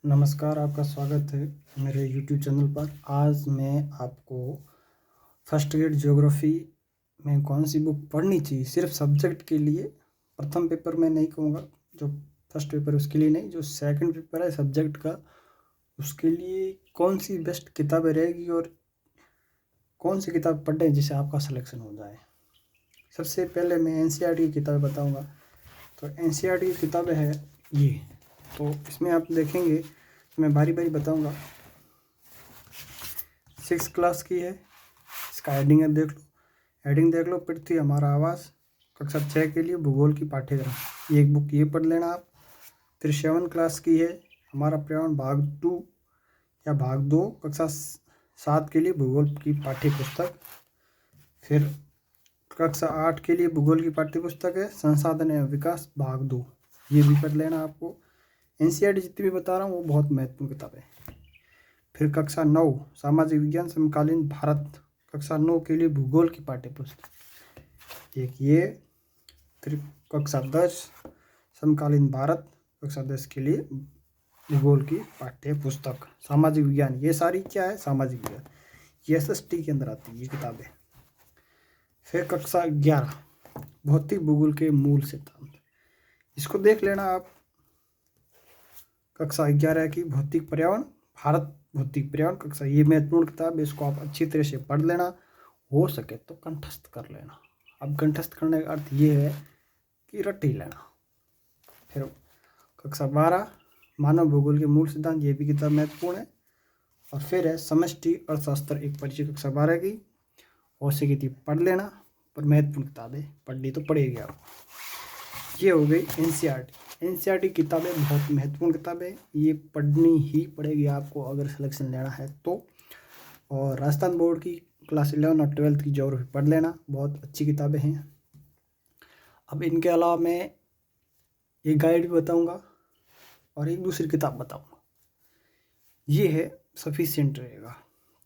नमस्कार, आपका स्वागत है मेरे यूट्यूब चैनल पर। आज मैं आपको फर्स्ट ग्रेड ज्योग्राफी में कौन सी बुक पढ़नी चाहिए सिर्फ सब्जेक्ट के लिए। प्रथम पेपर में नहीं कहूँगा, जो फर्स्ट पेपर उसके लिए नहीं, जो सेकंड पेपर है सब्जेक्ट का उसके लिए कौन सी बेस्ट किताबें रहेगी और कौन सी किताब पढ़ें जिससे आपका सिलेक्शन हो जाए। सबसे पहले मैं एनसीईआरटी की किताबें बताऊँगा। तो एनसीईआरटी की किताबें हैं ये, तो इसमें आप देखेंगे मैं बारी बारी बताऊंगा। 6 क्लास की है, इसका हेडिंग है, देख लो हेडिंग देख लो, पृथ्वी हमारा आवास। कक्षा 6 के लिए भूगोल की पाठ्यक्रम, ये एक बुक ये पढ़ लेना आप। फिर 7 क्लास की है, हमारा पर्यावरण भाग 2 या भाग 2, कक्षा 7 के लिए भूगोल की पाठ्य पुस्तक। फिर कक्षा 8 के लिए भूगोल की पाठ्य पुस्तक है संसाधन एवं विकास भाग 2, ये भी पढ़ लेना आपको। एनसीईआरटी जितनी भी बता रहा हूँ वो बहुत महत्वपूर्ण किताब है। फिर कक्षा 9 सामाजिक विज्ञान समकालीन भारत, कक्षा 9 के लिए भूगोल की पाठ्य पुस्तक एक ये। फिर कक्षा 10 समकालीन भारत, कक्षा 10 के लिए भूगोल की पाठ्य पुस्तक। सामाजिक विज्ञान, ये सारी क्या है, सामाजिक विज्ञान, ये एसएसटी के अंदर आती है ये किताबें। फिर कक्षा 11 भौतिक भूगोल के मूल सिद्धांत, इसको देख लेना आप। कक्षा 11 की भौतिक पर्यावरण भारत, भौतिक पर्यावरण कक्षा, ये महत्वपूर्ण किताब है, इसको आप अच्छी तरह से पढ़ लेना, हो सके तो कंठस्थ कर लेना। अब कंठस्थ करने का अर्थ ये है कि रट ही लेना। फिर कक्षा 12 मानव भूगोल के मूल सिद्धांत, ये भी किताब महत्वपूर्ण है। और फिर है समष्टि अर्थशास्त्र एक परिचय, कक्षा 12 की, हो सके तो पढ़ लेना, पर महत्वपूर्ण किताब है, पढ़नी तो पड़ेगी आपको। ये हो गई एनसीईआरटी। एनसीईआरटी किताबें बहुत महत्वपूर्ण किताबें, ये पढ़नी ही पड़ेगी आपको अगर सिलेक्शन लेना है तो। और राजस्थान बोर्ड की क्लास 11 और 12 की ज्योग्राफी पढ़ लेना, बहुत अच्छी किताबें हैं। अब इनके अलावा मैं एक गाइड भी बताऊंगा और एक दूसरी किताब बताऊंगा, ये है सफिशिएंट रहेगा।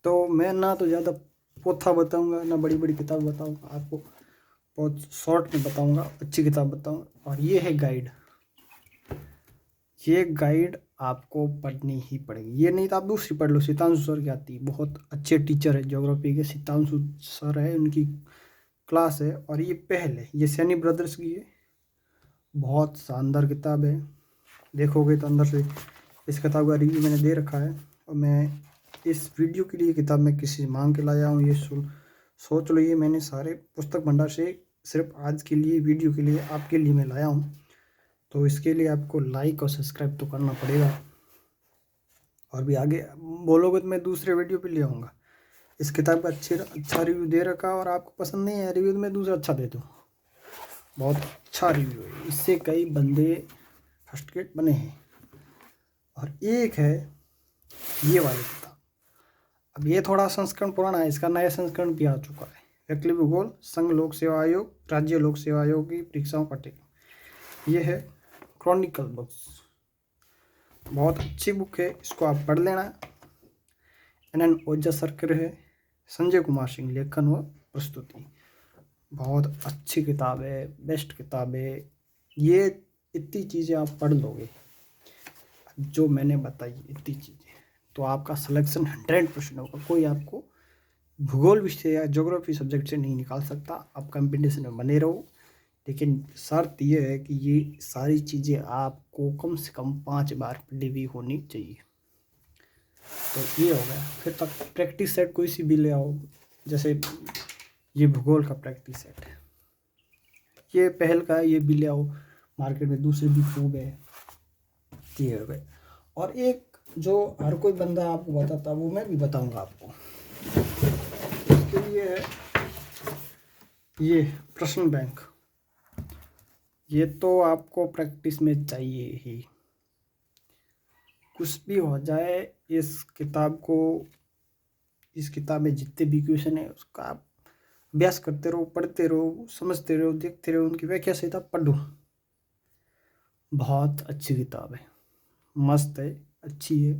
तो मैं ना तो ज़्यादा पोथा बताऊंगा ना बड़ी बड़ी किताब बताऊंगा, आपको बहुत शॉर्ट में बताऊंगा, अच्छी किताब बताऊंगा। और ये है गाइड, ये गाइड आपको पढ़नी ही पड़ेगी, ये नहीं तो आप दूसरी पढ़ लो। सीतांशु सर की आती है, बहुत अच्छे टीचर है ज्योग्राफी के, सीतांशु सर है, उनकी क्लास है। और ये पहले ये सैनी ब्रदर्स की है, बहुत शानदार किताब है, देखोगे तो अंदर से। इस किताब का रिव्यू मैंने दे रखा है और मैं इस वीडियो के लिए किताब में किसी मांग के लाया हूँ। ये सोच लो, ये मैंने सारे पुस्तक भंडार से सिर्फ आज के लिए वीडियो के लिए आपके लिए मैं लाया हूँ। तो इसके लिए आपको लाइक और सब्सक्राइब तो करना पड़ेगा, और भी आगे बोलोगे तो मैं दूसरे वीडियो पे ले आऊँगा। इस किताब का अच्छा रिव्यू दे रखा, और आपको पसंद नहीं है रिव्यू तो मैं दूसरा अच्छा दे दूँ। बहुत अच्छा रिव्यू है, इससे कई बंदे फर्स्ट ग्रेड बने हैं। और एक है ये वाली किताब, अब ये थोड़ा संस्करण पुराना है, इसका नया संस्करण भी आ चुका है। वैकल्पिक भूगोल संघ लोक सेवा आयोग, राज्य लोक सेवा आयोग की परीक्षाओं पाठ्यक्रम, ये है क्रॉनिकल बुक्स, बहुत अच्छी बुक है, इसको आप पढ़ लेना। NN ओझा सर्कल है, संजय कुमार सिंह लेखन व प्रस्तुति, बहुत अच्छी किताब है, बेस्ट किताब है। ये इतनी चीज़ें आप पढ़ लोगे जो मैंने बताई, इतनी चीज़ें, तो आपका सिलेक्शन 100% होगा। कोई आपको भूगोल विषय या ज्योग्राफी सब्जेक्ट से नहीं निकाल सकता। आप कंपटीशन में बने रहो, लेकिन शर्त यह है कि ये सारी चीज़ें आपको कम से कम 5 बार पढ़ी हुई होनी चाहिए। तो ये हो गया। फिर तक प्रैक्टिस सेट कोई सी भी ले आओ, जैसे ये भूगोल का प्रैक्टिस सेट है, ये पहल का है, ये भी ले आओ, मार्केट में दूसरे भी खूब है, ये हो गए। और एक जो हर कोई बंदा आपको बताता वो मैं भी बताऊंगा आपको, इसके लिए है ये प्रश्न बैंक, ये तो आपको प्रैक्टिस में चाहिए ही, कुछ भी हो जाए इस किताब में जितने भी क्वेश्चन है उसका आप अभ्यास करते रहो, पढ़ते रहो, समझते रहो, देखते रहो, उनकी व्याख्या सहित आप पढ़ो। बहुत अच्छी किताब है, मस्त है, अच्छी है,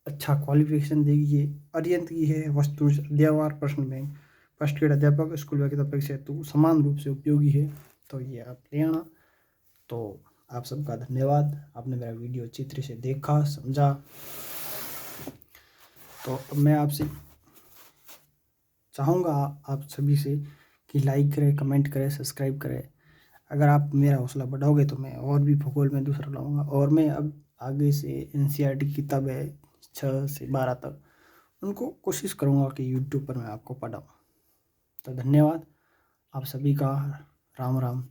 अच्छा क्वालिफिकेशन देगी ये। अरिहंत की है वस्तु अध्यावार प्रश्न बैंक, फर्स्ट ग्रेड अध्यापक स्कूल व किताब परीक्षा हेतु समान रूप से उपयोगी है, तो ये आप ले आना। तो आप सबका धन्यवाद, आपने मेरा वीडियो अच्छी तरह से देखा, समझा। तो अब मैं आपसे चाहूँगा आप सभी से कि लाइक करें, कमेंट करें, सब्सक्राइब करें। अगर आप मेरा हौसला बढ़ाओगे तो मैं और भी भूगोल में दूसरा लाऊंगा, और मैं अब आगे से एनसीईआरटी की किताबें 6 से 12 तक उनको कोशिश करूँगा कि यूट्यूब पर मैं आपको पढ़ाऊँ। तो धन्यवाद आप सभी का, राम राम।